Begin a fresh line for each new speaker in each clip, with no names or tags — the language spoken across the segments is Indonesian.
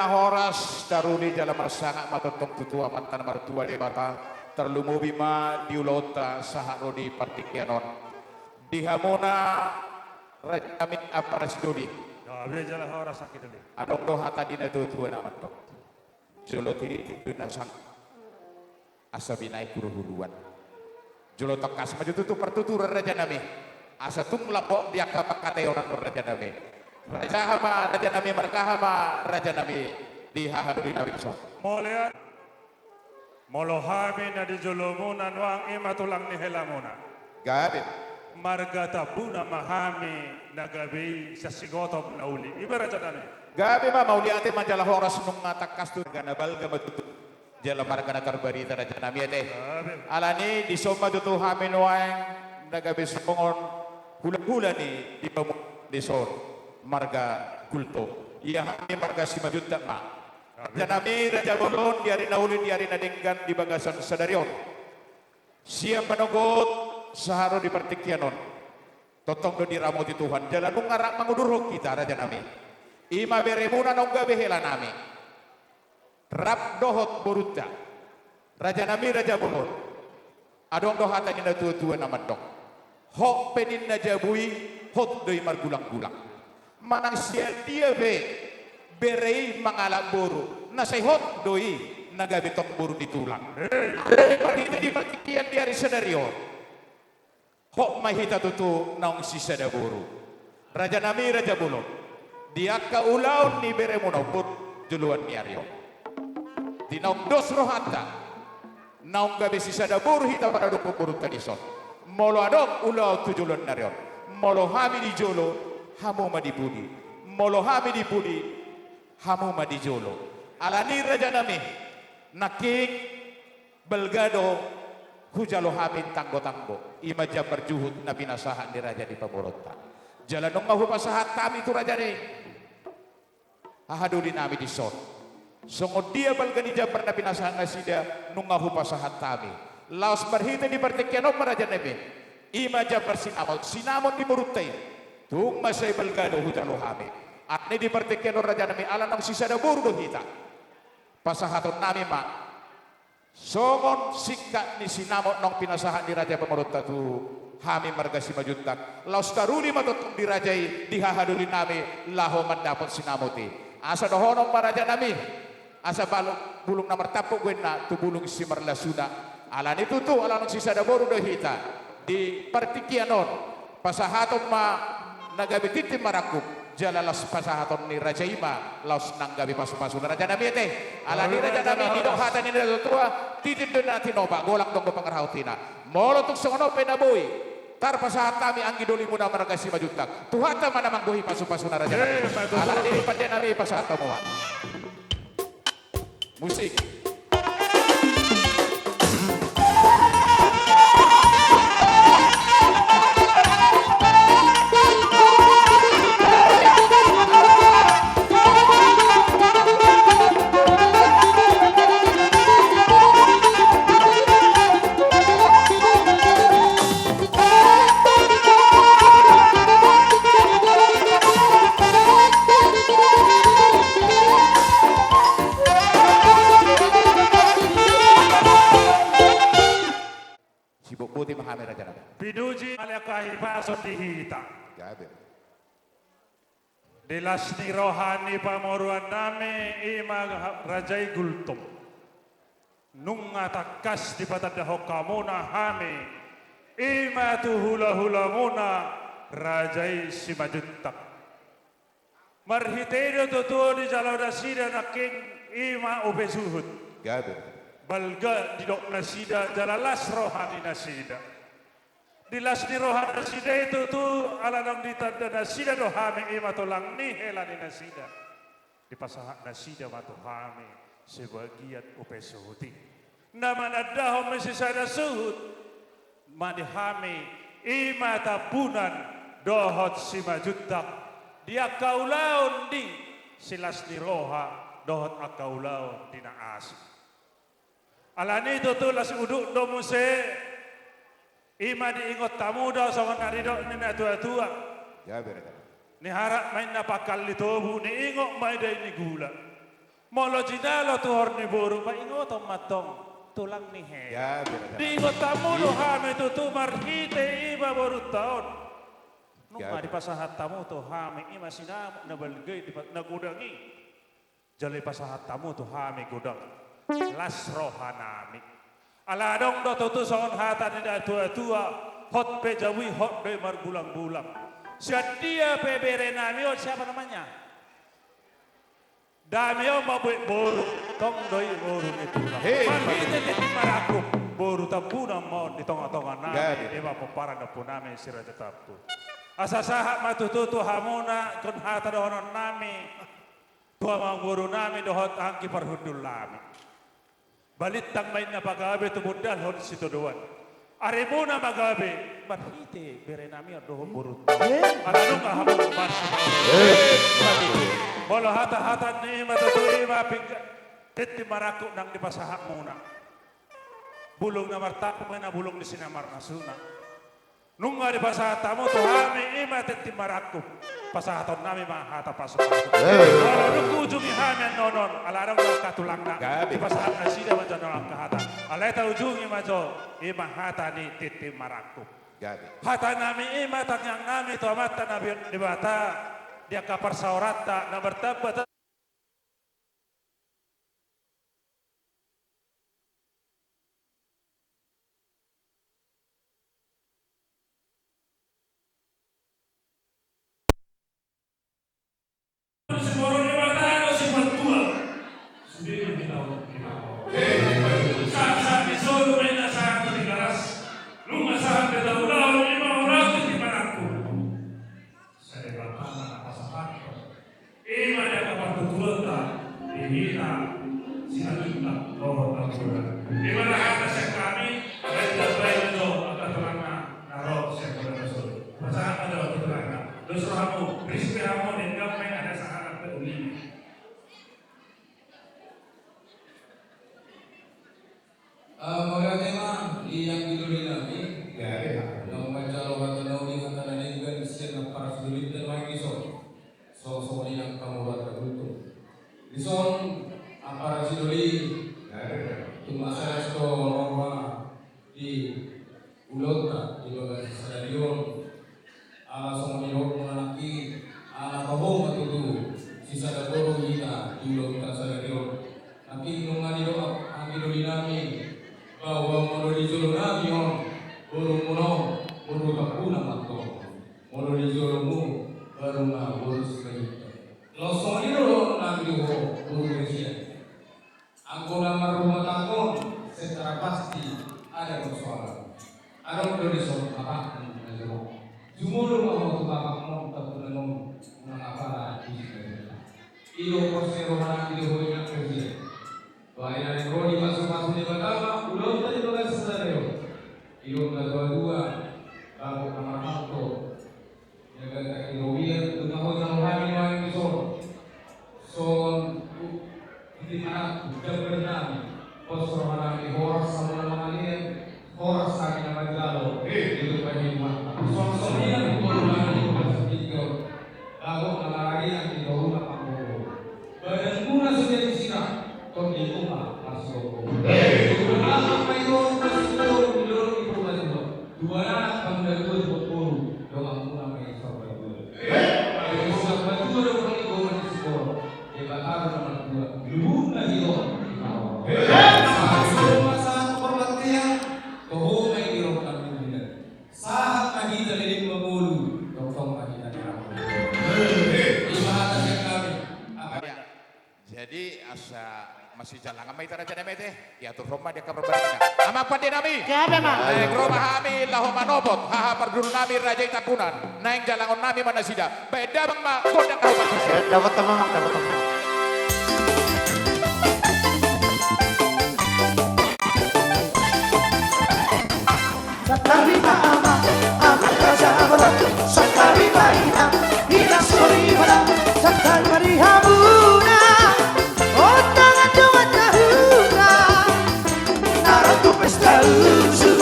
Horas daruni dalam marsanga matotong tutua mantan martua di bata terlumubi ma diulota saharo di partikianon dihamona rajamin aparas dudi
Gabe jala horas sakit dulu.
adong doha tadi na tutua naman to julo tiri tidur nasang asa binay kuruhuruan julo tekas maju tutu pertuturan raja nami asa tung lapok dia kapakate orang raja nami raja hama raja nami markahama raja nami dihahaduri nabi so
Molean molohami na di jolomuna nuang ima tulang ni helamuna.
gabe
Marga tabuna mahami nagabi sa sigoto na uli. Ibarat dani.
gabe ma mauli ate majalah horas nung ngatakas tu ganabal gamatutu jala margana karbarita raja nami ate
Gabe.
alani di soma tutu hamin waeng nagabe sumongon hula-hula ni di pamu di son marga kulto iya hami marga simajuta ma raja nami raja bolon diari naulin diari nadenggan di bagasan sadarion siap manogot saharo di partikianon totong do diramoti Tuhan jalan nung ngarak mangudurhok kita raja nami ima beremuna nong gabe hela nami rap dohot boruta raja nami raja bolon adong dohata ni tua-tua nama dok hok penin na jabui hot doi margulang-gulang manang siya dia berei mangalak boru nasay hot doi nagabitok boru ditulang itu di partikian di hari senario hok mahita tutu naong sisa da boru raja nami raja bolon dia kaulaun ni beremuna put juluan miario di naong dos rohata naong gabi sisa da boru hita pada dukung boru tadison molo adok ulau tujulun narion molo hami di jolo hamu madipudi molo hami di pudi hamu madi jolo alani raja nami nakik belgado hujalo hamin tanggo-tanggo imaja berjuhud nabi nasahan di raja di pamoronta jalan nong mahu pasahat kami tu raja ni ahaduli nami di son songo dia balgani jabar nabi nasahan nasida nung mahu pasahat kami laos berhita di partikianon raja nabi imaja bersinamon sinamon di murutai tung masay balgado hujalo hamin at ni di partikianon raja nabi ala nang sisa da burdo hita pasahaton nami ma songon sikka ni sinamon nong pinasahan di raja pamoronta tu hami marga si majuntak laos taruli matotong dirajai dihahaduli nami laho mandapot sinamoti asa dohonong paraja nami asa balong bulung namar tapok gwenna tu bulung si marlasuna ala ni tutu ala nong sisa da boru do hita di partikianon pasahaton ma nagabi titim marakup jalalas pasahaton ni raja ima laos nanggabi pasu-pasu raja nami ete ala ni raja nami di dohatan ni raja tua titim do nati noba golak dong pangarhautina molo tuk songono penaboy tar pasahat kami anggi doli muda marga si majutak tuhata mana manggohi pasu-pasu raja nami ala ni pada nami pasahat tamuan musik sibuk putih mahami raja nami
Piduji alakahi pasot dihita.
gabe
Dilas ni rohani pamoruan nami ima rajai gultom. Nung ngatakas di patadaho kamuna hami ima tu hula-hula muna rajai simajuntak. Marhitedo tutu di jalauda sida naking ima ubesuhud.
gabe
Balga di dok nasida jalalas rohani nasida. Dilas ni rohani nasida itu tu ala nang ditanda nasida dohami ima tulang ni hela ni nasida. Di pasahat nasida matuhami sebagian upesuhuti. Naman adahom mesisada suhud madihami ima tapunan dohot simajutak. Dia kaulaun di silas ni roha dohot akaulaun di naasi. Alani itu tu las uduk domu se ima diingot tamu dah songon narido ni tua-tua.
gabe raja
Ni harap main na pakal ito bu ni ingok may day ni gula. Molo jinalo tu horni buru pa ingoto matong tulang ni he.
Ya, biar
Di ingot tamu lo hame tu tu marhite iba baru tahun. Nung
Ya.
di pasahat tamu tu hame ima sinam na balgay di nagudangi. Jali pasahat tamu tu hame gudang. Las rohanami. Aladong do tu soon hata ni da tua-tua hot pe jawi hot be marbulang-bulang. Siya dia pebere nami o siapa namanya? Damio mabuit boru tong doi boru itu lah.
Hei,
Marhite di maraku boru tampuna mo di tonga-tonga nami.
Gadi.
Ema papara na po namin sira tapu. Asasaha matututu hamuna kun hata dohonon nami. Tua mang boru nami dohot angki parhudul nami. Balit tang main na pagabe tu budal hon situ doan. Arimuna magabe marhite bere nami dohon boru. Alanong kahamong masuk. Bolo hata-hata ni matutui mapingga titi maraku nang di pasahak muna. Bulong na martapo na bulong di sinamar na suna. Nung nga di pasahat mo to hami ima titi maraku. Pasahaton nami mahata pasok-pasok. Bolo nung ujung ihami nonon alarang na katulang na.
Gabi.
Di pasahat na sida man dyan ang kahata. Aleta ujung ima jo ima hata ni titi maraku.
Gabi.
Hata nami ima tanyang nami to amata na di bata. Dia kapar saurata na bertabat Semua ni mata si matua. Sudah kita Sa solo na sa atin garas. Nung asahan ka daw daw lima oras di manaku. Sa ibatan na pasahan ko. Ima na kapatutulan ta. Ihina. Sinagita. Oo, tagulan. Ima na hata siya kami. Kahit dasbay na do. Ang katulang na naro siya ko na rasul. Pasahan ka daw katulang na. Doso hamo. Prispe hamo. Nengam may ada sa harap na ulimi.
Maganda ma'am, iyang ginuloy namin.
Gabi.
Nang magkalawa na uling ang kananigan siya ng para sa dulit ng mga gison. So nilang kamulat na gulto. Gison, ang para sa dulit, tumasalas ko Roma di Ulota, di baga sa Salarion. Alas ang manilog mo na naki, anak kabong matutu, si Sadagoro Hita, di Ulota sa Salarion. Nakin nung nilog ang ginuloy namin, bahwa monorizolo nabi on buru muno buru kapuna matto monorizolo mu baru na buru sekali lo soniro nabi ho buru resia angko nama rumah tanggung secara pasti ada persoalan ada monorizolo apa monorizolo jumuro mau tu bapak mau tak menung mengapa di sini iyo persero nabi ho yang kerja Bahaya dari Rodi masuk-masuk di pertama, udah tadi bagai sesario. Ilmu kedua-dua, lalu kamar manto, jaga kaki Robian, tengah hujung kami yang disor. Son, di mana udah bernami, posor mana di horas sama nama ini, horas kaki nama jalo, itu penyimpan. Son ini yang berulang di bahasa tiga, lalu nama lagi yang di bawah apa badan guna sudah disirah. Di rumah masuk. Apa itu masuk di rumah itu? Dua anak bangga dua sepuluh. Doang mula main sampai dua. Sampai dua orang itu masih sekolah. Hebat nomor dua. Belum lagi dong. Masa perhatian. Kau main di rumah ini. Saat pagi dari 50. Tong pagi dari aku. Ibadah yang kami.
Jadi asa masih jalan ngamai tara jana mete ya tu Roma dia kabar barina ama pande nami
Kabe ma.
naik Roma kami lahu manobot haha perduru nami raja tapunan naik jalangon nami mana sida beda bang ma kodang kau pasir
Dapat teman, dapat teman. Sakari ama, ama raja abad. Sakari ina, ina sori bada. Sakari hamuna, otangan cuma tahuna. Naruto pesta lucu,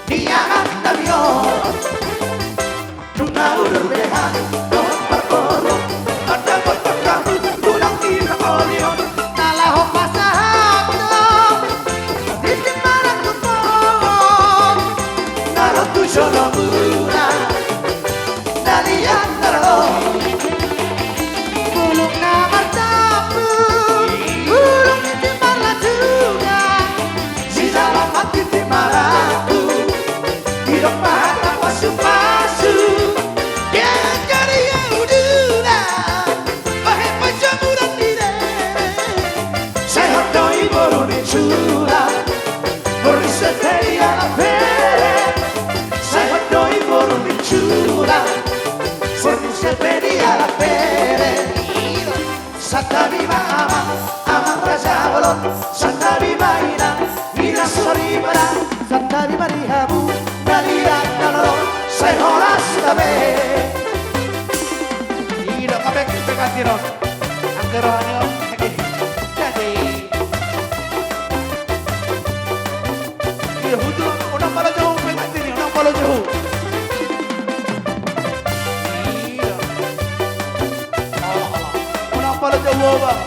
dia nabion. Tuna urut behan, non perkoro. Ada bertakam, tulang di kepala. ama ama raja balon santari maina ina sori bara santari marihamu dalira daloro sehoras kabe iro kabek pekatiro angkero anyo jadi iya hudu unang pala jauh pekatiri unang pala jauh iya unang pala jauh bang